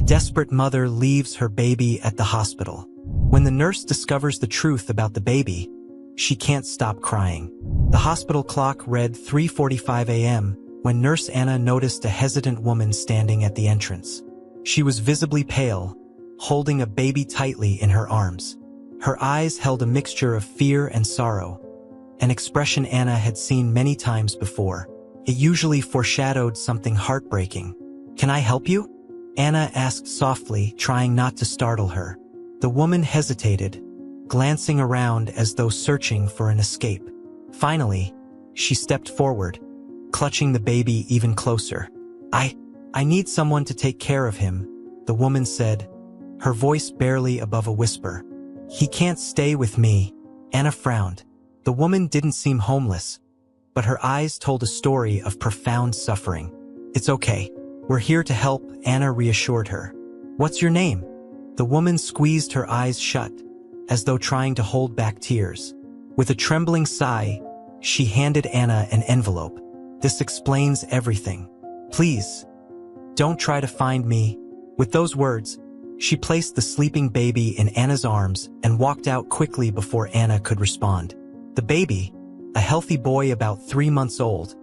desperate mother leaves her baby at the hospital. When the nurse discovers the truth about the baby, she can't stop crying. The hospital clock read 3:45 a.m. when Nurse Anna noticed a hesitant woman standing at the entrance. She was visibly pale, holding a baby tightly in her arms. Her eyes held a mixture of fear and sorrow, an expression Anna had seen many times before. It usually foreshadowed something heartbreaking. "Can I help you?" Anna asked softly, trying not to startle her. The woman hesitated, glancing around as though searching for an escape. Finally, she stepped forward, clutching the baby even closer. I need someone to take care of him," the woman said, her voice barely above a whisper. "He can't stay with me." Anna frowned. The woman didn't seem homeless, but her eyes told a story of profound suffering. "It's okay. We're here to help," Anna reassured her. "What's your name?" The woman squeezed her eyes shut, as though trying to hold back tears. With a trembling sigh, she handed Anna an envelope. "This explains everything. Please, don't try to find me." With those words, she placed the sleeping baby in Anna's arms and walked out quickly before Anna could respond. The baby, a healthy boy about 3 months old,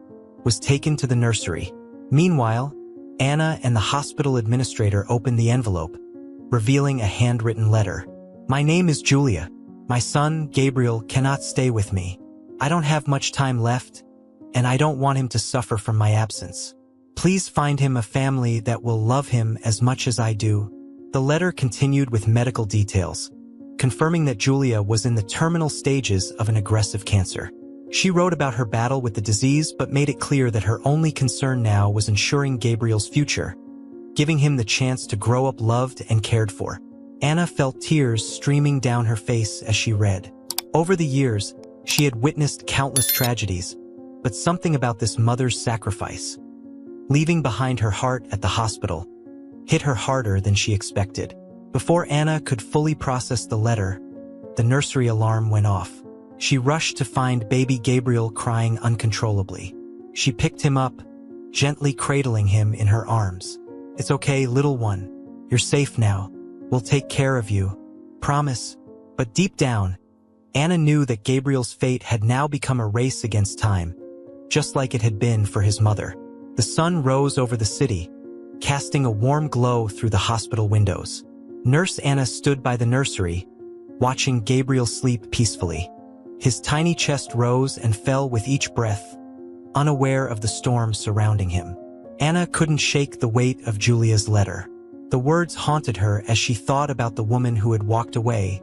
was taken to the nursery. Meanwhile, Anna and the hospital administrator opened the envelope, revealing a handwritten letter. "My name is Julia. My son, Gabriel, cannot stay with me. I don't have much time left, and I don't want him to suffer from my absence. Please find him a family that will love him as much as I do." The letter continued with medical details, confirming that Julia was in the terminal stages of an aggressive cancer. She wrote about her battle with the disease but made it clear that her only concern now was ensuring Gabriel's future, giving him the chance to grow up loved and cared for. Anna felt tears streaming down her face as she read. Over the years, she had witnessed countless tragedies, but something about this mother's sacrifice, leaving behind her heart at the hospital, hit her harder than she expected. Before Anna could fully process the letter, the nursery alarm went off. She rushed to find baby Gabriel crying uncontrollably. She picked him up, gently cradling him in her arms. "It's okay, little one. You're safe now. We'll take care of you. Promise." But deep down, Anna knew that Gabriel's fate had now become a race against time, just like it had been for his mother. The sun rose over the city, casting a warm glow through the hospital windows. Nurse Anna stood by the nursery, watching Gabriel sleep peacefully. His tiny chest rose and fell with each breath, unaware of the storm surrounding him. Anna couldn't shake the weight of Julia's letter. The words haunted her as she thought about the woman who had walked away,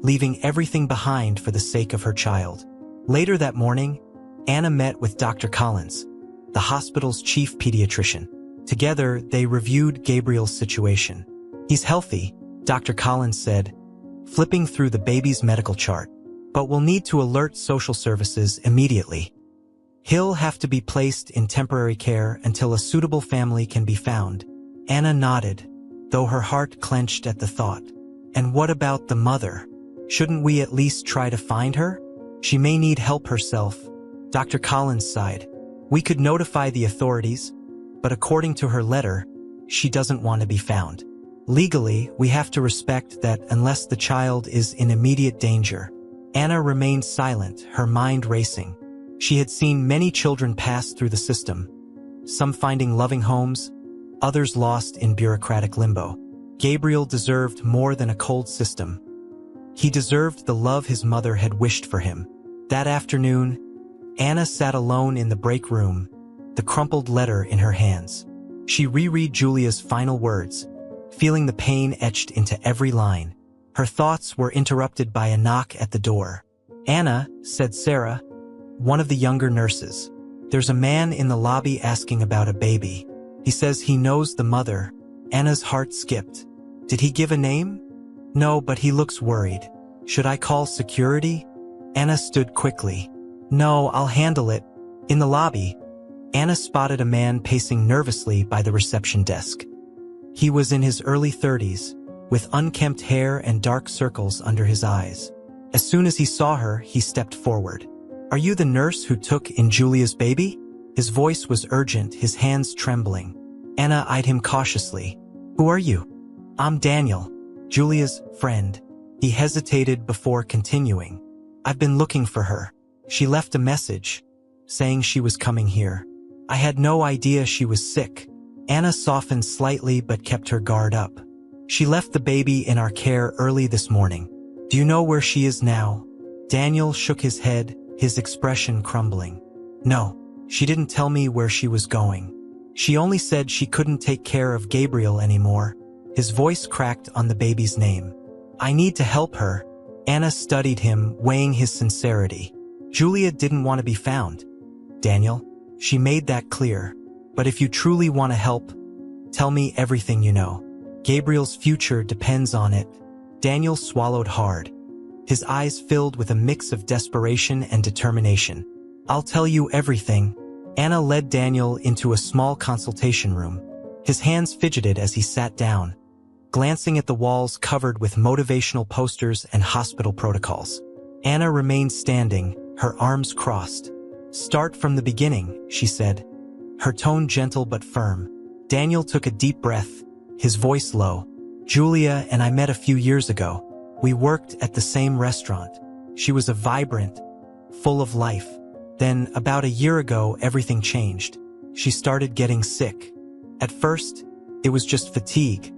leaving everything behind for the sake of her child. Later that morning, Anna met with Dr. Collins, the hospital's chief pediatrician. Together, they reviewed Gabriel's situation. "He's healthy," Dr. Collins said, flipping through the baby's medical chart, "but we'll need to alert social services immediately. He'll have to be placed in temporary care until a suitable family can be found." Anna nodded, though her heart clenched at the thought. "And what about the mother? Shouldn't we at least try to find her? She may need help herself." Dr. Collins sighed. "We could notify the authorities, but according to her letter, she doesn't want to be found. Legally, we have to respect that unless the child is in immediate danger." Anna remained silent, her mind racing. She had seen many children pass through the system, some finding loving homes, others lost in bureaucratic limbo. Gabriel deserved more than a cold system. He deserved the love his mother had wished for him. That afternoon, Anna sat alone in the break room, the crumpled letter in her hands. She reread Julia's final words, feeling the pain etched into every line. Her thoughts were interrupted by a knock at the door. "Anna," said Sarah, one of the younger nurses, "there's a man in the lobby asking about a baby. He says he knows the mother." Anna's heart skipped. "Did he give a name?" "No, but he looks worried. Should I call security?" Anna stood quickly. "No, I'll handle it." In the lobby, Anna spotted a man pacing nervously by the reception desk. He was in his early 30s, with unkempt hair and dark circles under his eyes. As soon as he saw her, he stepped forward. "Are you the nurse who took in Julia's baby?" His voice was urgent, his hands trembling. Anna eyed him cautiously. "Who are you?" I'm Daniel, Julia's friend. He hesitated before continuing. I've been looking for her. She left a message, saying she was coming here. I had no idea she was sick. Anna softened slightly but kept her guard up. She left the baby in our care early this morning. Do you know where she is now? Daniel shook his head, his expression crumbling. No, she didn't tell me where she was going. She only said she couldn't take care of Gabriel anymore. His voice cracked on the baby's name. I need to help her. Anna studied him, weighing his sincerity. Julia didn't want to be found. Daniel, she made that clear. But if you truly want to help, tell me everything you know. Gabriel's future depends on it. Daniel swallowed hard. His eyes filled with a mix of desperation and determination. I'll tell you everything. Anna led Daniel into a small consultation room. His hands fidgeted as he sat down, glancing at the walls covered with motivational posters and hospital protocols. Anna remained standing, her arms crossed. Start from the beginning, she said, her tone gentle but firm. Daniel took a deep breath, his voice low. Julia and I met a few years ago. We worked at the same restaurant. She was vibrant, full of life. Then, about a year ago, everything changed. She started getting sick. At first, it was just fatigue.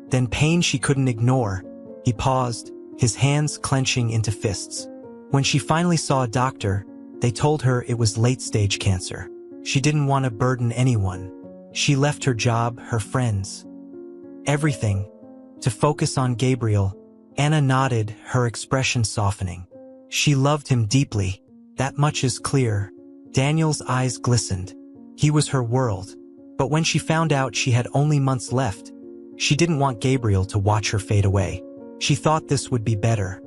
Then pain she couldn't ignore. He paused, his hands clenching into fists. When she finally saw a doctor, they told her it was late-stage cancer. She didn't want to burden anyone. She left her job, her friends, everything, to focus on Gabriel. Anna nodded, her expression softening. She loved him deeply. That much is clear. Daniel's eyes glistened. He was her world. But when she found out she had only months left, she didn't want Gabriel to watch her fade away. She thought this would be better,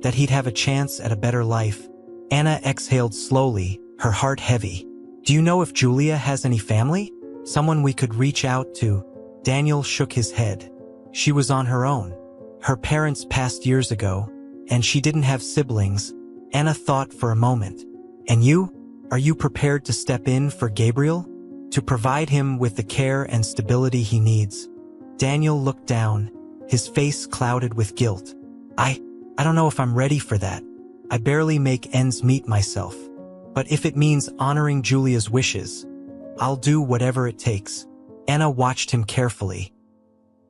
that he'd have a chance at a better life. Anna exhaled slowly, her heart heavy. Do you know if Julia has any family? Someone we could reach out to? Daniel shook his head. She was on her own. Her parents passed years ago, and she didn't have siblings. Anna thought for a moment. And you? Are you prepared to step in for Gabriel? To provide him with the care and stability he needs? Daniel looked down, his face clouded with guilt. I don't know if I'm ready for that. I barely make ends meet myself. But if it means honoring Julia's wishes, I'll do whatever it takes. Anna watched him carefully.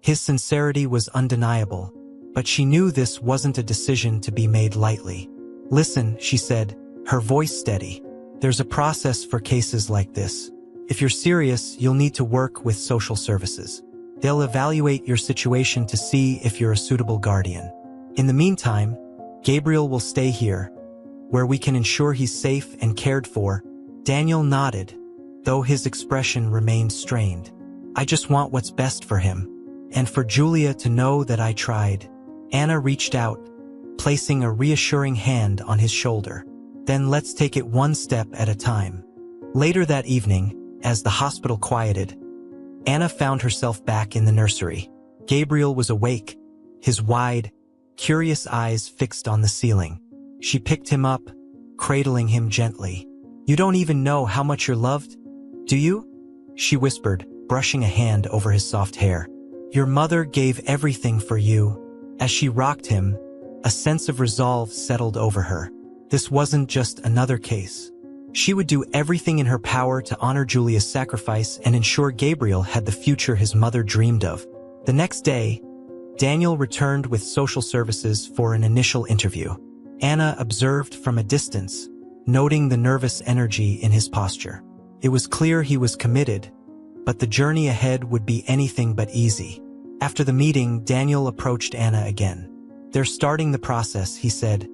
His sincerity was undeniable, but she knew this wasn't a decision to be made lightly. Listen, she said, her voice steady. There's a process for cases like this. If you're serious, you'll need to work with social services. They'll evaluate your situation to see if you're a suitable guardian. In the meantime, Gabriel will stay here, where we can ensure he's safe and cared for. Daniel nodded, though his expression remained strained. I just want what's best for him, and for Julia to know that I tried. Anna reached out, placing a reassuring hand on his shoulder. Then let's take it one step at a time. Later that evening, as the hospital quieted, Anna found herself back in the nursery. Gabriel was awake, his wide, curious eyes fixed on the ceiling. She picked him up, cradling him gently. You don't even know how much you're loved, do you? She whispered, brushing a hand over his soft hair. Your mother gave everything for you. As she rocked him, a sense of resolve settled over her. This wasn't just another case. She would do everything in her power to honor Julia's sacrifice and ensure Gabriel had the future his mother dreamed of. The next day, Daniel returned with social services for an initial interview. Anna observed from a distance, noting the nervous energy in his posture. It was clear he was committed, but the journey ahead would be anything but easy. After the meeting, Daniel approached Anna again. They're starting the process, he said,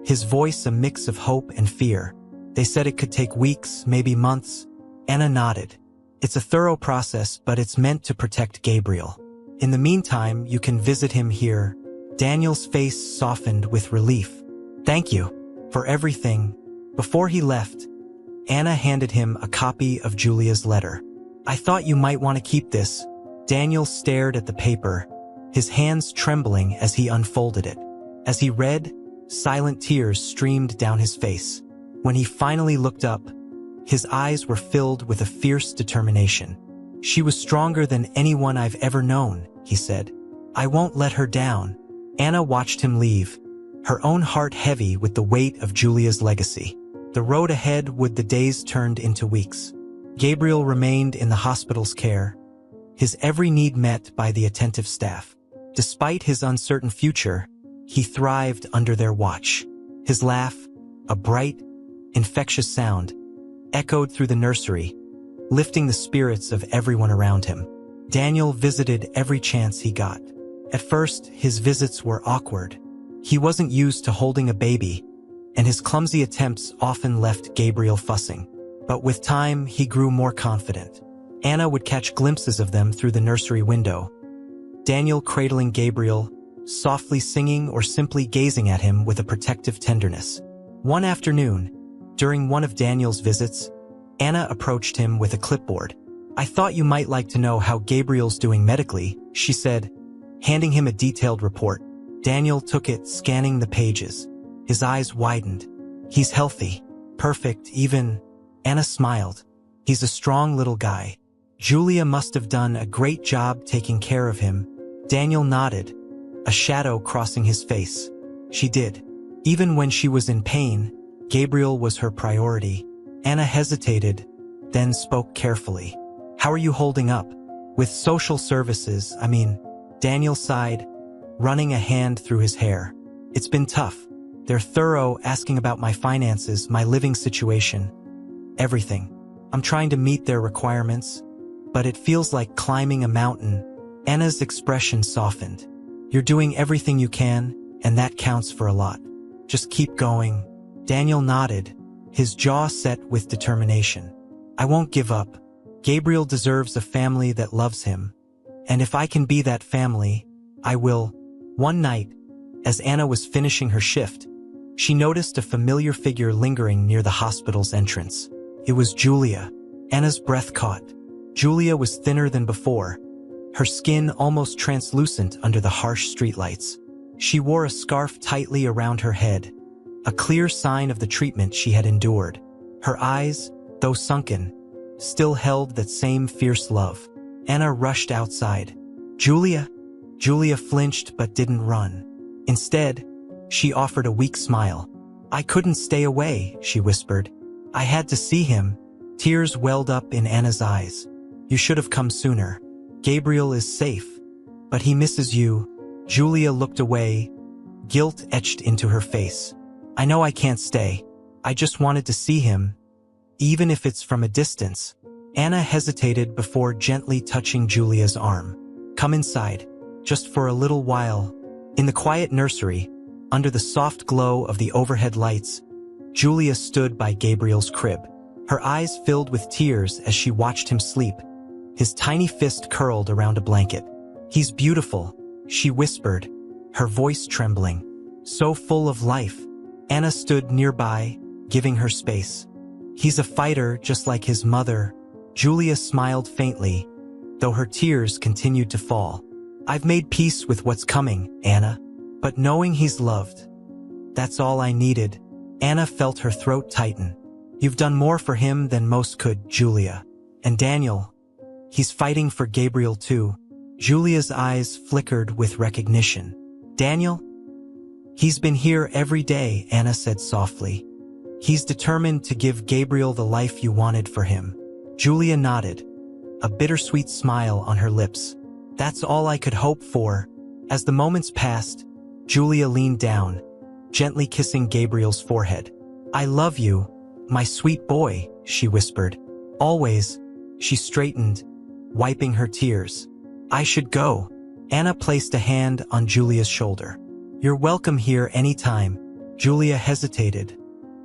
his voice a mix of hope and fear. They said it could take weeks, maybe months. Anna nodded. It's a thorough process, but it's meant to protect Gabriel. In the meantime, you can visit him here. Daniel's face softened with relief. Thank you for everything. Before he left, Anna handed him a copy of Julia's letter. I thought you might want to keep this. Daniel stared at the paper, his hands trembling as he unfolded it. As he read, silent tears streamed down his face. When he finally looked up, his eyes were filled with a fierce determination. She was stronger than anyone I've ever known, he said. I won't let her down. Anna watched him leave, her own heart heavy with the weight of Julia's legacy. The road ahead would the days turned into weeks. Gabriel remained in the hospital's care, his every need met by the attentive staff. Despite his uncertain future, he thrived under their watch. His laugh, a bright, infectious sound, echoed through the nursery, lifting the spirits of everyone around him. Daniel visited every chance he got. At first, his visits were awkward. He wasn't used to holding a baby, and his clumsy attempts often left Gabriel fussing. But with time, he grew more confident. Anna would catch glimpses of them through the nursery window. Daniel cradling Gabriel, softly singing or simply gazing at him with a protective tenderness. One afternoon, during one of Daniel's visits, Anna approached him with a clipboard. I thought you might like to know how Gabriel's doing medically, she said, handing him a detailed report. Daniel took it, scanning the pages. His eyes widened. He's healthy. Perfect, even. Anna smiled. He's a strong little guy. Julia must have done a great job taking care of him. Daniel nodded, a shadow crossing his face. She did. Even when she was in pain, Gabriel was her priority. Anna hesitated, then spoke carefully. How are you holding up? With social services, Daniel sighed, running a hand through his hair. It's been tough. They're thorough, asking about my finances, my living situation, everything. I'm trying to meet their requirements, but it feels like climbing a mountain. Anna's expression softened. You're doing everything you can, and that counts for a lot. Just keep going. Daniel nodded, his jaw set with determination. I won't give up. Gabriel deserves a family that loves him. And if I can be that family, I will. One night, as Anna was finishing her shift, she noticed a familiar figure lingering near the hospital's entrance. It was Julia. Anna's breath caught. Julia was thinner than before, her skin almost translucent under the harsh streetlights. She wore a scarf tightly around her head, a clear sign of the treatment she had endured. Her eyes, though sunken, still held that same fierce love. Anna rushed outside. Julia? Julia flinched but didn't run. Instead, she offered a weak smile. I couldn't stay away, she whispered. I had to see him. Tears welled up in Anna's eyes. You should have come sooner. Gabriel is safe, but he misses you. Julia looked away, guilt etched into her face. I know I can't stay. I just wanted to see him, even if it's from a distance. Anna hesitated before gently touching Julia's arm. Come inside, just for a little while. In the quiet nursery, under the soft glow of the overhead lights, Julia stood by Gabriel's crib. Her eyes filled with tears as she watched him sleep, his tiny fist curled around a blanket. He's beautiful, she whispered, her voice trembling. So full of life. Anna stood nearby, giving her space. He's a fighter just like his mother. Julia smiled faintly, though her tears continued to fall. I've made peace with what's coming, Anna. But knowing he's loved, that's all I needed. Anna felt her throat tighten. You've done more for him than most could, Julia. And Daniel, he's fighting for Gabriel too. Julia's eyes flickered with recognition. Daniel? He's been here every day, Anna said softly. He's determined to give Gabriel the life you wanted for him. Julia nodded, a bittersweet smile on her lips. That's all I could hope for. As the moments passed, Julia leaned down, gently kissing Gabriel's forehead. I love you, my sweet boy, she whispered. Always. She straightened, wiping her tears. I should go. Anna placed a hand on Julia's shoulder. You're welcome here anytime. Julia hesitated,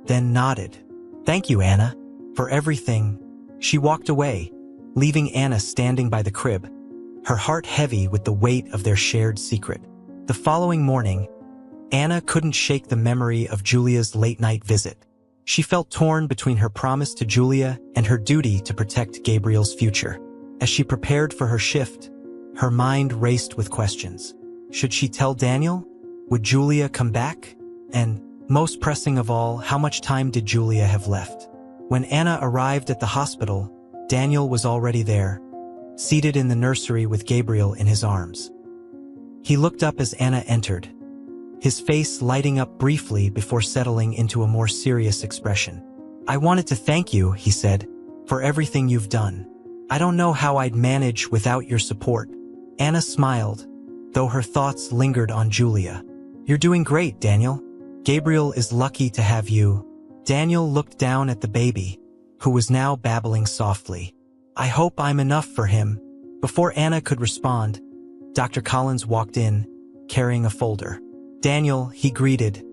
then nodded. Thank you, Anna, for everything. She walked away, leaving Anna standing by the crib, her heart heavy with the weight of their shared secret. The following morning, Anna couldn't shake the memory of Julia's late-night visit. She felt torn between her promise to Julia and her duty to protect Gabriel's future. As she prepared for her shift, her mind raced with questions. Should she tell Daniel? Would Julia come back? And, most pressing of all, how much time did Julia have left? When Anna arrived at the hospital, Daniel was already there, seated in the nursery with Gabriel in his arms. He looked up as Anna entered, his face lighting up briefly before settling into a more serious expression. "I wanted to thank you," he said, "for everything you've done. I don't know how I'd manage without your support." Anna smiled, though her thoughts lingered on Julia. "You're doing great, Daniel. Gabriel is lucky to have you." Daniel looked down at the baby, who was now babbling softly. "I hope I'm enough for him." Before Anna could respond, Dr. Collins walked in, carrying a folder. "Daniel," he greeted,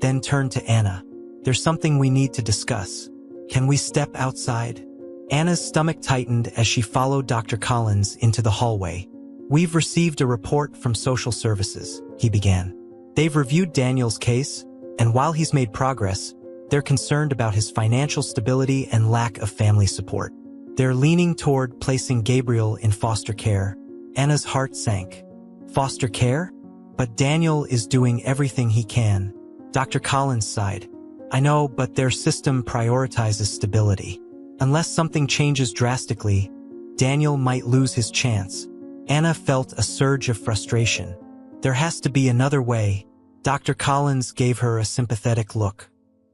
then turned to Anna. "There's something we need to discuss. Can we step outside?" Anna's stomach tightened as she followed Dr. Collins into the hallway. "We've received a report from social services," he began. "They've reviewed Daniel's case, and while he's made progress, they're concerned about his financial stability and lack of family support. They're leaning toward placing Gabriel in foster care." Anna's heart sank. "Foster care? But Daniel is doing everything he can." Dr. Collins sighed. "I know, but their system prioritizes stability. Unless something changes drastically, Daniel might lose his chance." Anna felt a surge of frustration. "There has to be another way." Dr. Collins gave her a sympathetic look.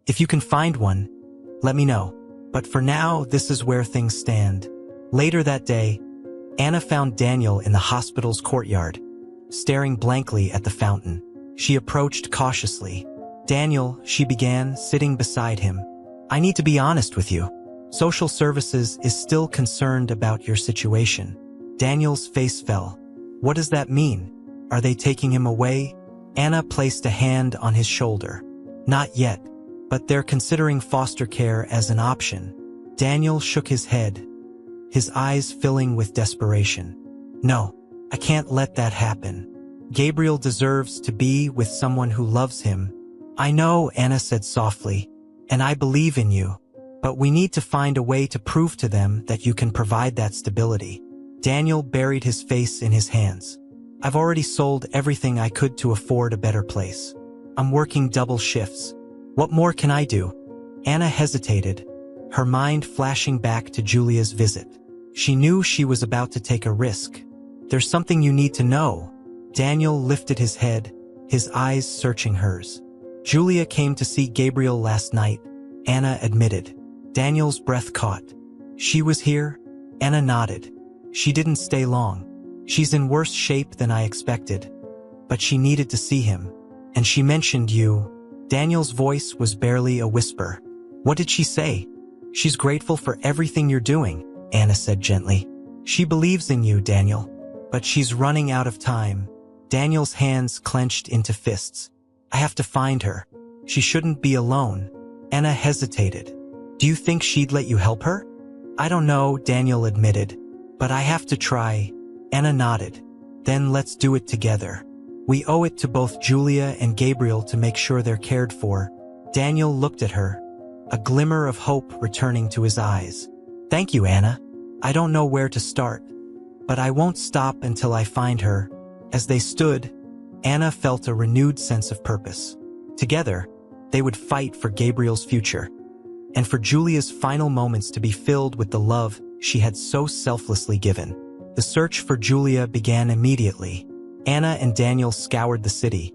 "If you can find one, let me know. But for now, this is where things stand." Later that day, Anna found Daniel in the hospital's courtyard, staring blankly at the fountain. She approached cautiously. "Daniel," she began, sitting beside him, "I need to be honest with you. Social services is still concerned about your situation." Daniel's face fell. "What does that mean? Are they taking him away?" Anna placed a hand on his shoulder. "Not yet, but they're considering foster care as an option." Daniel shook his head, his eyes filling with desperation. "No, I can't let that happen. Gabriel deserves to be with someone who loves him." "I know," Anna said softly, "and I believe in you. But we need to find a way to prove to them that you can provide that stability." Daniel buried his face in his hands. "I've already sold everything I could to afford a better place. I'm working double shifts. What more can I do?" Anna hesitated, her mind flashing back to Julia's visit. She knew she was about to take a risk. "There's something you need to know." Daniel lifted his head, his eyes searching hers. "Julia came to see Gabriel last night," Anna admitted. Daniel's breath caught. "She was here?" Anna nodded. "She didn't stay long. She's in worse shape than I expected. But she needed to see him. And she mentioned you." Daniel's voice was barely a whisper. "What did she say?" "She's grateful for everything you're doing," Anna said gently. "She believes in you, Daniel. But she's running out of time." Daniel's hands clenched into fists. "I have to find her. She shouldn't be alone." Anna hesitated. "Do you think she'd let you help her?" "I don't know," Daniel admitted. "But I have to try." Anna nodded. "Then let's do it together. We owe it to both Julia and Gabriel to make sure they're cared for." Daniel looked at her, a glimmer of hope returning to his eyes. "Thank you, Anna. I don't know where to start, but I won't stop until I find her." As they stood, Anna felt a renewed sense of purpose. Together, they would fight for Gabriel's future, and for Julia's final moments to be filled with the love she had so selflessly given. The search for Julia began immediately. Anna and Daniel scoured the city,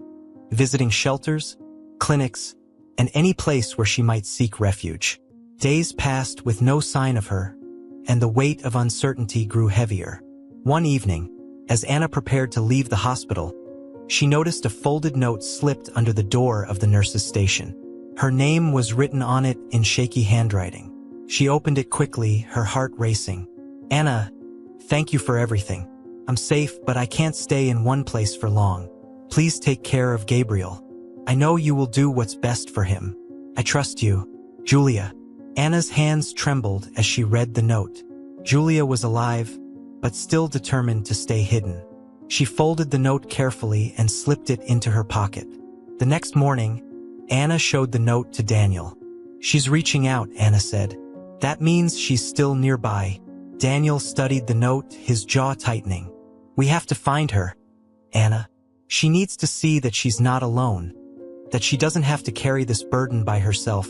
visiting shelters, clinics, and any place where she might seek refuge. Days passed with no sign of her, and the weight of uncertainty grew heavier. One evening, as Anna prepared to leave the hospital, she noticed a folded note slipped under the door of the nurse's station. Her name was written on it in shaky handwriting. She opened it quickly, her heart racing. "Anna, thank you for everything. I'm safe, but I can't stay in one place for long. Please take care of Gabriel. I know you will do what's best for him. I trust you. Julia." Anna's hands trembled as she read the note. Julia was alive, but still determined to stay hidden. She folded the note carefully and slipped it into her pocket. The next morning, Anna showed the note to Daniel. "She's reaching out," Anna said. "That means she's still nearby." Daniel studied the note, his jaw tightening. "We have to find her, Anna. She needs to see that she's not alone, that she doesn't have to carry this burden by herself."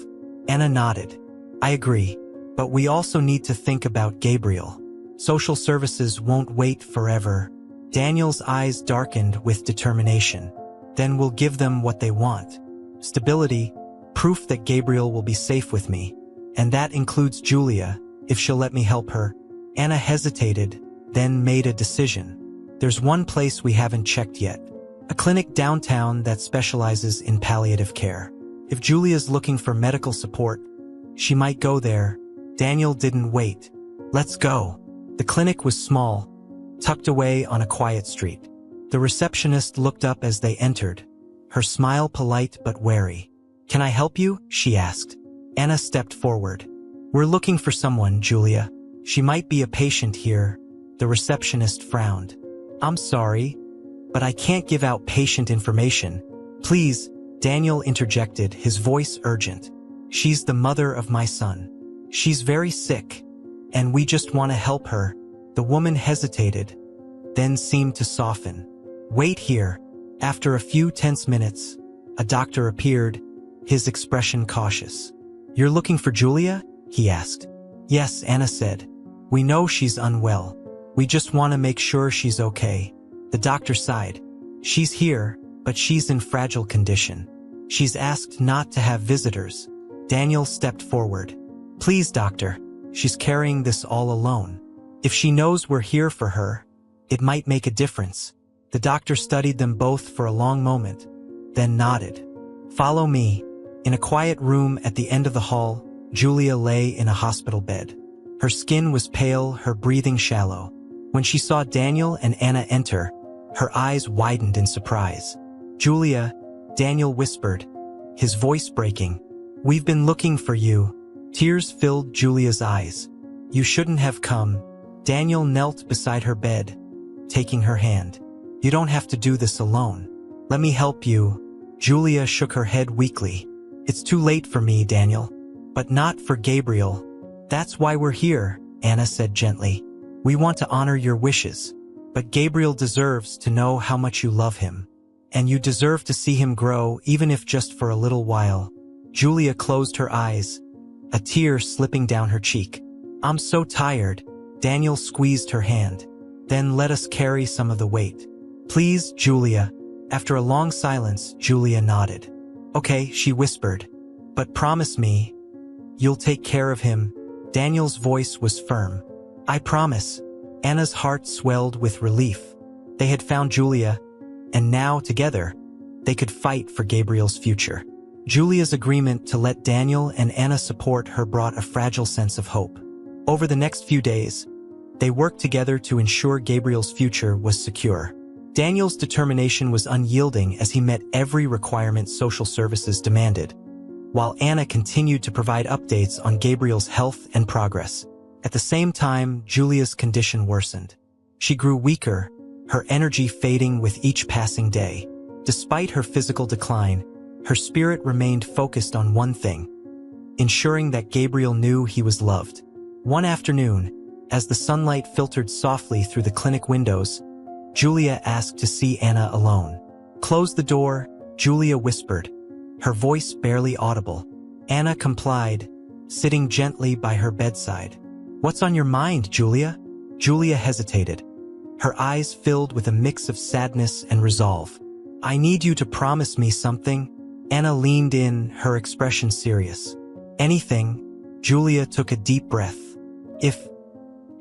Anna nodded. "I agree, but we also need to think about Gabriel. Social services won't wait forever." Daniel's eyes darkened with determination. Then we'll give them what they want. Stability, proof that Gabriel will be safe with me. And that includes Julia, if she'll let me help her. Anna hesitated, then made a decision. There's one place we haven't checked yet. A clinic downtown that specializes in palliative care. If Julia's looking for medical support, she might go there. Daniel didn't wait. Let's go. The clinic was small, tucked away on a quiet street. The receptionist looked up as they entered, her smile polite but wary. "Can I help you?" she asked. Anna stepped forward. "We're looking for someone, Julia. She might be a patient here." The receptionist frowned. "I'm sorry, but I can't give out patient information." "Please," Daniel interjected, his voice urgent. "She's the mother of my son. She's very sick, and we just want to help her." The woman hesitated, then seemed to soften. "Wait here." After a few tense minutes, a doctor appeared, his expression cautious. "You're looking for Julia?" he asked. "Yes," Anna said. "We know she's unwell. We just want to make sure she's okay." The doctor sighed. "She's here, but she's in fragile condition. She's asked not to have visitors." Daniel stepped forward. "Please, doctor. She's carrying this all alone. If she knows we're here for her, it might make a difference." The doctor studied them both for a long moment, then nodded. "Follow me." In a quiet room at the end of the hall, Julia lay in a hospital bed. Her skin was pale, her breathing shallow. When she saw Daniel and Anna enter, her eyes widened in surprise. "Julia," Daniel whispered, his voice breaking. "We've been looking for you." Tears filled Julia's eyes. "You shouldn't have come." Daniel knelt beside her bed, taking her hand. "You don't have to do this alone. Let me help you." Julia shook her head weakly. "It's too late for me, Daniel. But not for Gabriel." "That's why we're here," Anna said gently. "We want to honor your wishes. But Gabriel deserves to know how much you love him. And you deserve to see him grow, even if just for a little while." Julia closed her eyes, a tear slipping down her cheek. "I'm so tired." Daniel squeezed her hand. "Then let us carry some of the weight." "Please, Julia." After a long silence, Julia nodded. "Okay," she whispered. "But promise me, you'll take care of him." Daniel's voice was firm. "I promise." Anna's heart swelled with relief. They had found Julia, and now, together, they could fight for Gabriel's future. Julia's agreement to let Daniel and Anna support her brought a fragile sense of hope. Over the next few days, they worked together to ensure Gabriel's future was secure. Daniel's determination was unyielding as he met every requirement social services demanded, while Anna continued to provide updates on Gabriel's health and progress. At the same time, Julia's condition worsened. She grew weaker, her energy fading with each passing day. Despite her physical decline, her spirit remained focused on one thing: ensuring that Gabriel knew he was loved. One afternoon, as the sunlight filtered softly through the clinic windows, Julia asked to see Anna alone. "Close the door," Julia whispered, her voice barely audible. Anna complied, sitting gently by her bedside. "What's on your mind, Julia?" Julia hesitated, her eyes filled with a mix of sadness and resolve. "I need you to promise me something." Anna leaned in, her expression serious. "Anything." Julia took a deep breath.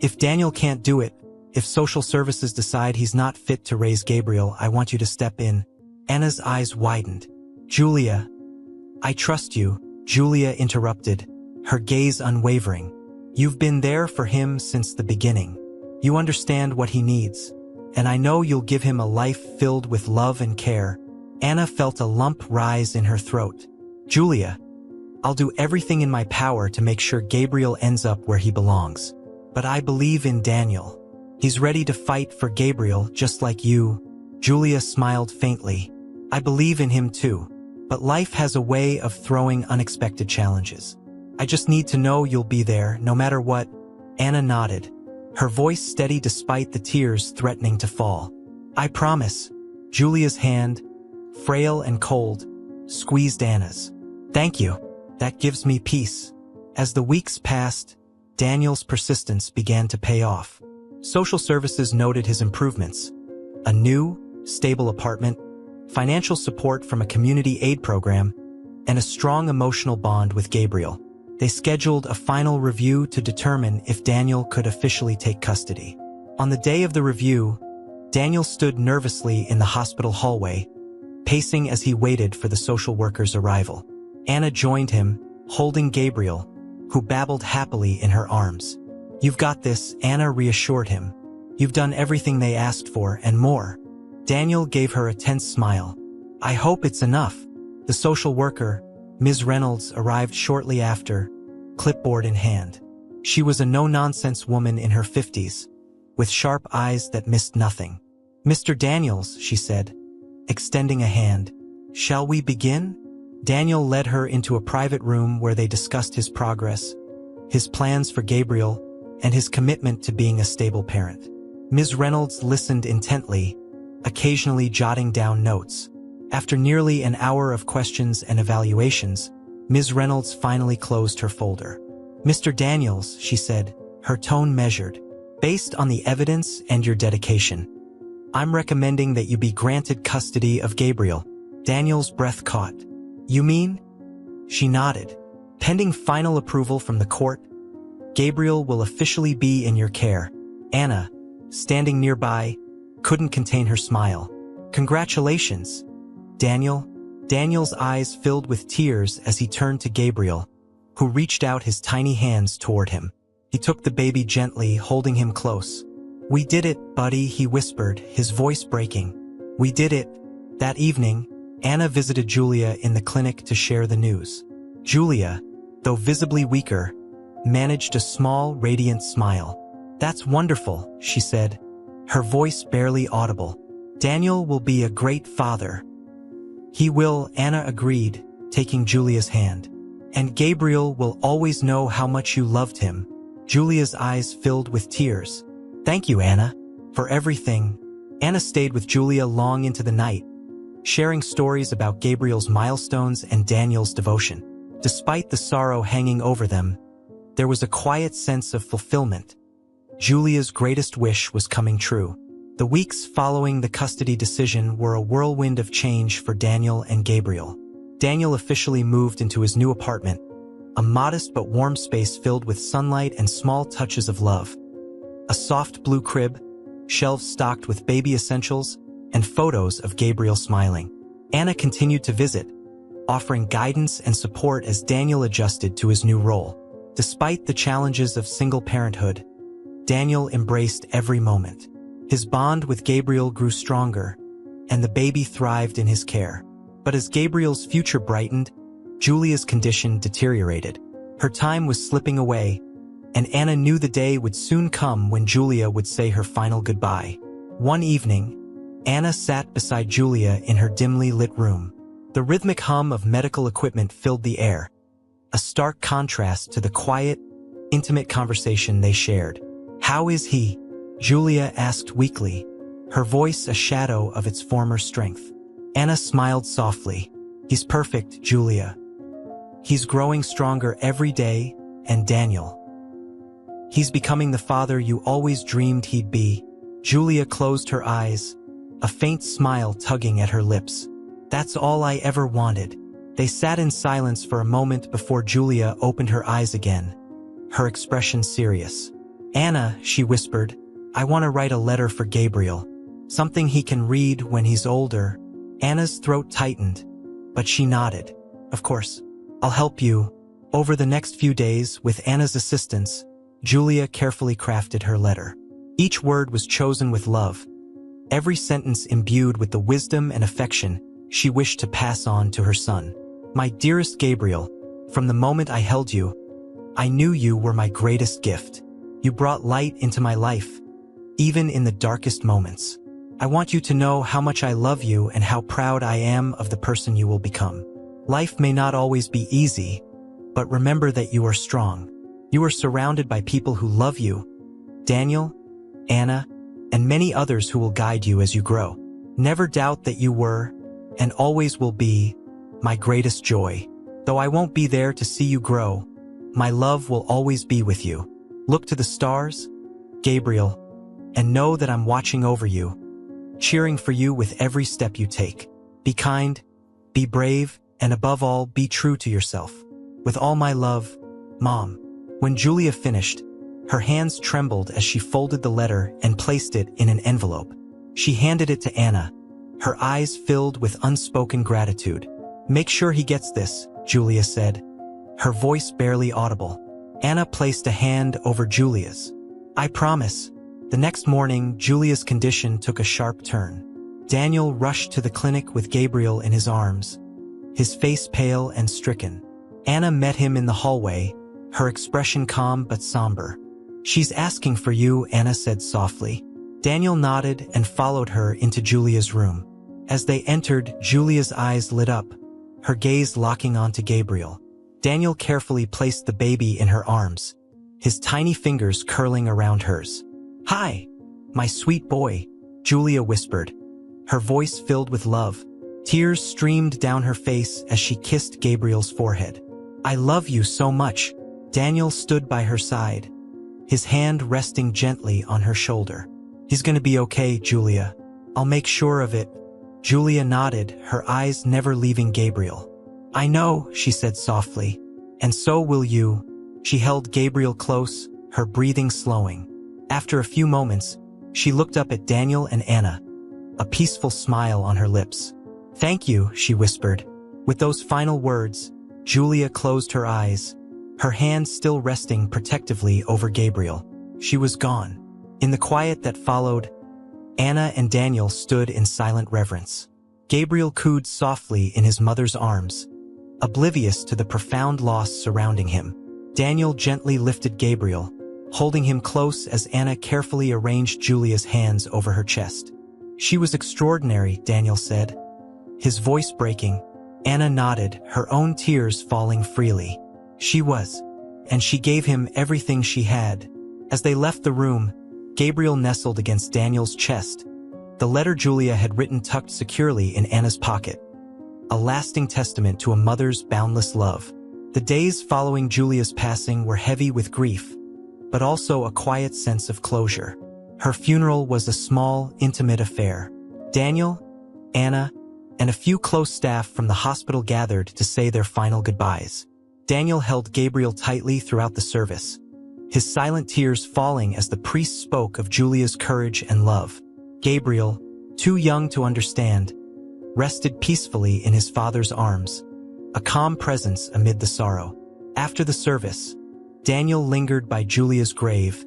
If Daniel can't do it, if social services decide he's not fit to raise Gabriel, I want you to step in." Anna's eyes widened. "Julia, I trust you," Julia interrupted, her gaze unwavering. "You've been there for him since the beginning. You understand what he needs, and I know you'll give him a life filled with love and care." Anna felt a lump rise in her throat. "Julia, I'll do everything in my power to make sure Gabriel ends up where he belongs. But I believe in Daniel. He's ready to fight for Gabriel just like you." Julia smiled faintly. "I believe in him too. But life has a way of throwing unexpected challenges. I just need to know you'll be there, no matter what." Anna nodded, her voice steady despite the tears threatening to fall. "I promise." Julia's hand, frail and cold, squeezed Anna's. "Thank you. That gives me peace." As the weeks passed, Daniel's persistence began to pay off. Social services noted his improvements, a new, stable apartment, financial support from a community aid program, and a strong emotional bond with Gabriel. They scheduled a final review to determine if Daniel could officially take custody. On the day of the review, Daniel stood nervously in the hospital hallway, pacing as he waited for the social worker's arrival. Anna joined him, holding Gabriel, who babbled happily in her arms. "You've got this," Anna reassured him. "You've done everything they asked for and more." Daniel gave her a tense smile. "I hope it's enough." The social worker, Ms. Reynolds, arrived shortly after, clipboard in hand. She was a no-nonsense woman in her 50s, with sharp eyes that missed nothing. "Mr. Daniels," she said, extending a hand. "Shall we begin?" Daniel led her into a private room where they discussed his progress, his plans for Gabriel, and his commitment to being a stable parent. Ms. Reynolds listened intently, occasionally jotting down notes. After nearly an hour of questions and evaluations, Ms. Reynolds finally closed her folder. "Mr. Daniels," she said, her tone measured, "based on the evidence and your dedication, I'm recommending that you be granted custody of Gabriel." Daniel's breath caught. "You mean?" She nodded. "Pending final approval from the court, Gabriel will officially be in your care." Anna, standing nearby, couldn't contain her smile. "Congratulations, Daniel." Daniel's eyes filled with tears as he turned to Gabriel, who reached out his tiny hands toward him. He took the baby gently, holding him close. "We did it, buddy," he whispered, his voice breaking. "We did it." That evening, Anna visited Julia in the clinic to share the news. Julia, though visibly weaker, managed a small, radiant smile. "That's wonderful," she said, her voice barely audible. "Daniel will be a great father." "He will," Anna agreed, taking Julia's hand. "And Gabriel will always know how much you loved him." Julia's eyes filled with tears. "Thank you, Anna, for everything." Anna stayed with Julia long into the night, sharing stories about Gabriel's milestones and Daniel's devotion. Despite the sorrow hanging over them, there was a quiet sense of fulfillment. Julia's greatest wish was coming true. The weeks following the custody decision were a whirlwind of change for Daniel and Gabriel. Daniel officially moved into his new apartment, a modest but warm space filled with sunlight and small touches of love. A soft blue crib, shelves stocked with baby essentials, and photos of Gabriel smiling. Anna continued to visit, offering guidance and support as Daniel adjusted to his new role. Despite the challenges of single parenthood, Daniel embraced every moment. His bond with Gabriel grew stronger, and the baby thrived in his care. But as Gabriel's future brightened, Julia's condition deteriorated. Her time was slipping away, and Anna knew the day would soon come when Julia would say her final goodbye. One evening, Anna sat beside Julia in her dimly lit room. The rhythmic hum of medical equipment filled the air, a stark contrast to the quiet, intimate conversation they shared. "How is he?" Julia asked weakly, her voice a shadow of its former strength. Anna smiled softly. "He's perfect, Julia. He's growing stronger every day, and Daniel, he's becoming the father you always dreamed he'd be." Julia closed her eyes, a faint smile tugging at her lips. "That's all I ever wanted." They sat in silence for a moment before Julia opened her eyes again, her expression serious. "Anna," she whispered, "I want to write a letter for Gabriel. Something he can read when he's older." Anna's throat tightened, but she nodded. "Of course, I'll help you." Over the next few days, with Anna's assistance, Julia carefully crafted her letter. Each word was chosen with love, every sentence imbued with the wisdom and affection she wished to pass on to her son. "My dearest Gabriel, from the moment I held you, I knew you were my greatest gift. You brought light into my life, even in the darkest moments. I want you to know how much I love you and how proud I am of the person you will become. Life may not always be easy, but remember that you are strong. You are surrounded by people who love you, Daniel, Anna, and many others who will guide you as you grow. Never doubt that you were, and always will be, my greatest joy. Though I won't be there to see you grow, my love will always be with you. Look to the stars, Gabriel, and know that I'm watching over you. cheering for you with every step you take. Be kind, be brave, and above all, be true to yourself. With all my love, Mom." When Julia finished, her hands trembled as she folded the letter and placed it in an envelope. She handed it to Anna, her eyes filled with unspoken gratitude. "Make sure he gets this," Julia said, her voice barely audible. Anna placed a hand over Julia's. "I promise." The next morning, Julia's condition took a sharp turn. Daniel rushed to the clinic with Gabriel in his arms, his face pale and stricken. Anna met him in the hallway, her expression calm but somber. "She's asking for you," Anna said softly. Daniel nodded and followed her into Julia's room. As they entered, Julia's eyes lit up, her gaze locking onto Gabriel. Daniel carefully placed the baby in her arms, his tiny fingers curling around hers. "Hi, my sweet boy," Julia whispered, her voice filled with love. Tears streamed down her face as she kissed Gabriel's forehead. "I love you so much." Daniel stood by her side, his hand resting gently on her shoulder. "He's gonna be okay, Julia. I'll make sure of it." Julia nodded, her eyes never leaving Gabriel. "I know," she said softly, "and so will you." She held Gabriel close, her breathing slowing. After a few moments, she looked up at Daniel and Anna, a peaceful smile on her lips. "Thank you," she whispered. With those final words, Julia closed her eyes, her hand still resting protectively over Gabriel. She was gone. In the quiet that followed, Anna and Daniel stood in silent reverence. Gabriel cooed softly in his mother's arms, oblivious to the profound loss surrounding him. Daniel gently lifted Gabriel, holding him close as Anna carefully arranged Julia's hands over her chest. "She was extraordinary," Daniel said, his voice breaking. Anna nodded, her own tears falling freely. "She was, and she gave him everything she had." As they left the room, Gabriel nestled against Daniel's chest, the letter Julia had written tucked securely in Anna's pocket, a lasting testament to a mother's boundless love. The days following Julia's passing were heavy with grief, but also a quiet sense of closure. Her funeral was a small, intimate affair. Daniel, Anna, and a few close staff from the hospital gathered to say their final goodbyes. Daniel held Gabriel tightly throughout the service, his silent tears falling as the priest spoke of Julia's courage and love. Gabriel, too young to understand, rested peacefully in his father's arms, a calm presence amid the sorrow. After the service, Daniel lingered by Julia's grave,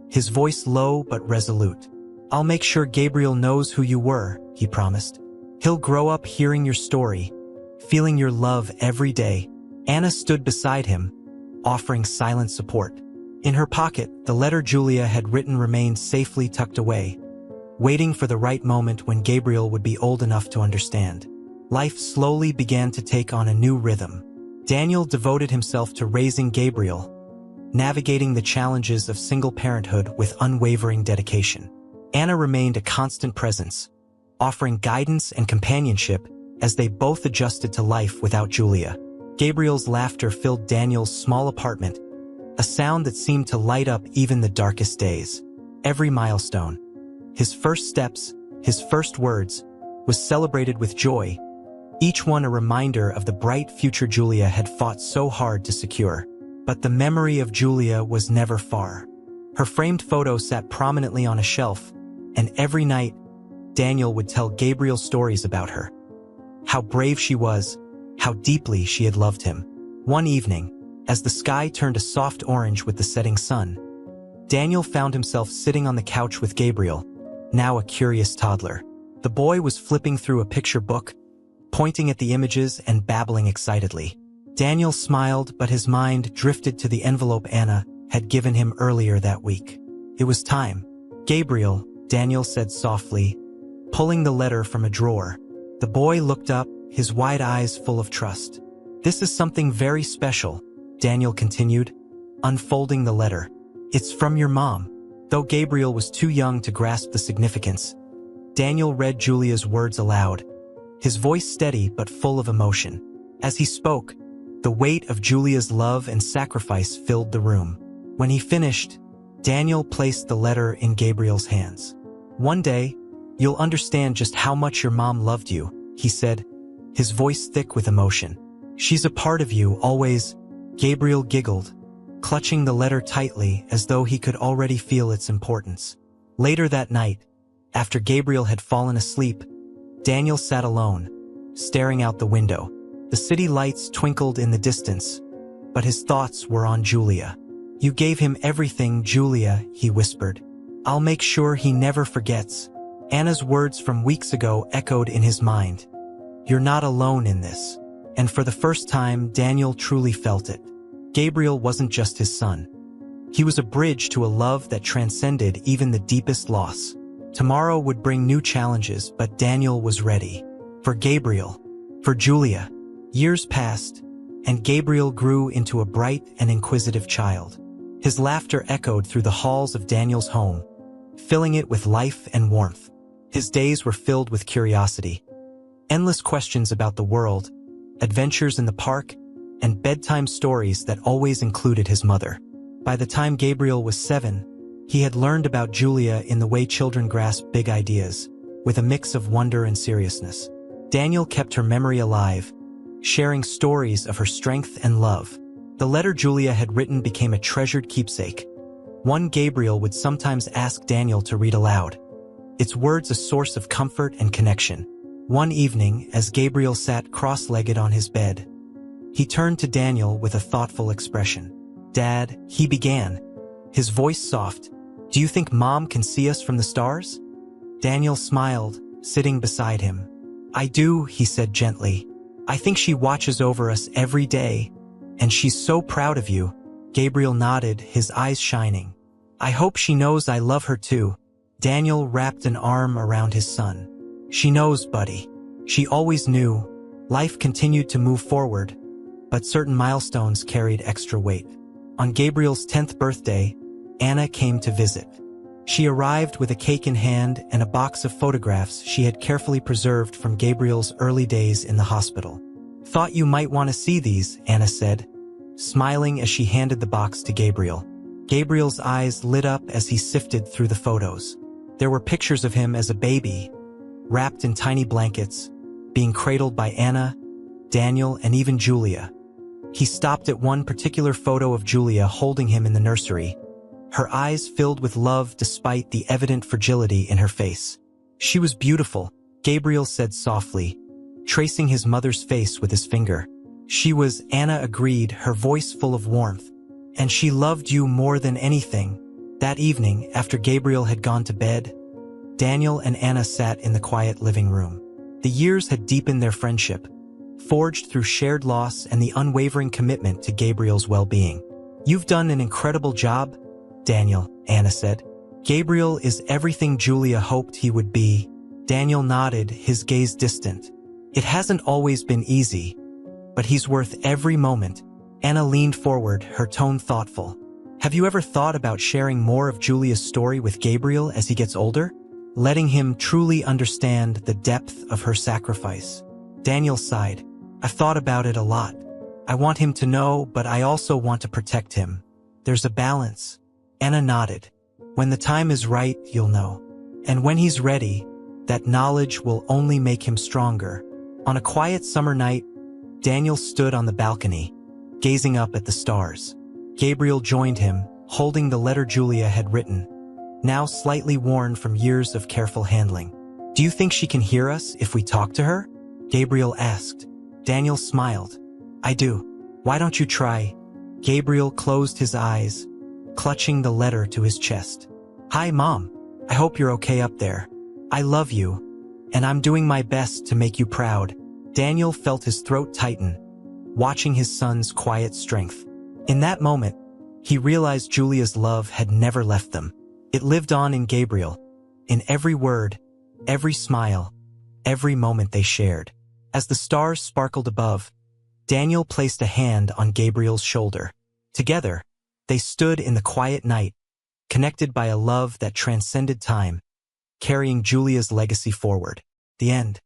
his voice low but resolute. "I'll make sure Gabriel knows who you were," he promised. "He'll grow up hearing your story, feeling your love every day." Anna stood beside him, offering silent support. In her pocket, the letter Julia had written remained safely tucked away, waiting for the right moment when Gabriel would be old enough to understand. Life slowly began to take on a new rhythm. Daniel devoted himself to raising Gabriel, navigating the challenges of single parenthood with unwavering dedication. Anna remained a constant presence, offering guidance and companionship as they both adjusted to life without Julia. Gabriel's laughter filled Daniel's small apartment, a sound that seemed to light up even the darkest days. Every milestone, his first steps, his first words, was celebrated with joy, each one a reminder of the bright future Julia had fought so hard to secure. But the memory of Julia was never far. Her framed photo sat prominently on a shelf, and every night, Daniel would tell Gabriel stories about her. How brave she was, how deeply she had loved him. One evening, as the sky turned a soft orange with the setting sun, Daniel found himself sitting on the couch with Gabriel, now a curious toddler. The boy was flipping through a picture book, pointing at the images and babbling excitedly. Daniel smiled, but his mind drifted to the envelope Anna had given him earlier that week. It was time. "Gabriel," Daniel said softly, pulling the letter from a drawer. The boy looked up, his wide eyes full of trust. "This is something very special," Daniel continued, unfolding the letter. "It's from your mom." Though Gabriel was too young to grasp the significance, Daniel read Julia's words aloud, his voice steady but full of emotion. As he spoke, the weight of Julia's love and sacrifice filled the room. When he finished, Daniel placed the letter in Gabriel's hands. "One day, You'll understand just how much your mom loved you, he said, his voice thick with emotion. She's a part of you, always. Gabriel giggled, clutching the letter tightly as though he could already feel its importance. Later that night, after Gabriel had fallen asleep, Daniel sat alone, staring out the window. The city lights twinkled in the distance, but his thoughts were on Julia. You gave him everything, Julia, he whispered. I'll make sure he never forgets. Anna's words from weeks ago echoed in his mind. You're not alone in this. And for the first time, Daniel truly felt it. Gabriel wasn't just his son. He was a bridge to a love that transcended even the deepest loss. Tomorrow would bring new challenges, but Daniel was ready. For Gabriel, for Julia. Years passed, and Gabriel grew into a bright and inquisitive child. His laughter echoed through the halls of Daniel's home, filling it with life and warmth. His days were filled with curiosity. Endless questions about the world, adventures in the park, and bedtime stories that always included his mother. By the time Gabriel was 7, he had learned about Julia in the way children grasp big ideas, with a mix of wonder and seriousness. Daniel kept her memory alive, sharing stories of her strength and love. The letter Julia had written became a treasured keepsake, one Gabriel would sometimes ask Daniel to read aloud, its words a source of comfort and connection. One evening, as Gabriel sat cross-legged on his bed, he turned to Daniel with a thoughtful expression. Dad, he began, his voice soft, do you think Mom can see us from the stars? Daniel smiled, sitting beside him. I do, he said gently. I think she watches over us every day, and she's so proud of you. Gabriel nodded, his eyes shining. I hope she knows I love her too. Daniel wrapped an arm around his son. She knows, buddy. She always knew. Life continued to move forward, but certain milestones carried extra weight. On Gabriel's 10th birthday, Anna came to visit. She arrived with a cake in hand and a box of photographs she had carefully preserved from Gabriel's early days in the hospital. Thought you might want to see these, Anna said, smiling as she handed the box to Gabriel. Gabriel's eyes lit up as he sifted through the photos. There were pictures of him as a baby, wrapped in tiny blankets, being cradled by Anna, Daniel, and even Julia. He stopped at one particular photo of Julia holding him in the nursery, her eyes filled with love despite the evident fragility in her face. She was beautiful, Gabriel said softly, tracing his mother's face with his finger. She was, Anna agreed, her voice full of warmth. And she loved you more than anything. That evening, after Gabriel had gone to bed, Daniel and Anna sat in the quiet living room. The years had deepened their friendship, forged through shared loss and the unwavering commitment to Gabriel's well-being. You've done an incredible job, Daniel, Anna said. Gabriel is everything Julia hoped he would be. Daniel nodded, his gaze distant. It hasn't always been easy, but he's worth every moment. Anna leaned forward, her tone thoughtful. Have you ever thought about sharing more of Julia's story with Gabriel as he gets older? Letting him truly understand the depth of her sacrifice. Daniel sighed. I've thought about it a lot. I want him to know, but I also want to protect him. There's a balance. Anna nodded. When the time is right, you'll know. And when he's ready, that knowledge will only make him stronger. On a quiet summer night, Daniel stood on the balcony, gazing up at the stars. Gabriel joined him, holding the letter Julia had written, now slightly worn from years of careful handling. Do you think she can hear us if we talk to her? Gabriel asked. Daniel smiled. I do. Why don't you try? Gabriel closed his eyes, clutching the letter to his chest. Hi, Mom. I hope you're okay up there. I love you, and I'm doing my best to make you proud. Daniel felt his throat tighten, watching his son's quiet strength. In that moment, he realized Julia's love had never left them. It lived on in Gabriel, in every word, every smile, every moment they shared. As the stars sparkled above, Daniel placed a hand on Gabriel's shoulder. Together, they stood in the quiet night, connected by a love that transcended time, carrying Julia's legacy forward. The end.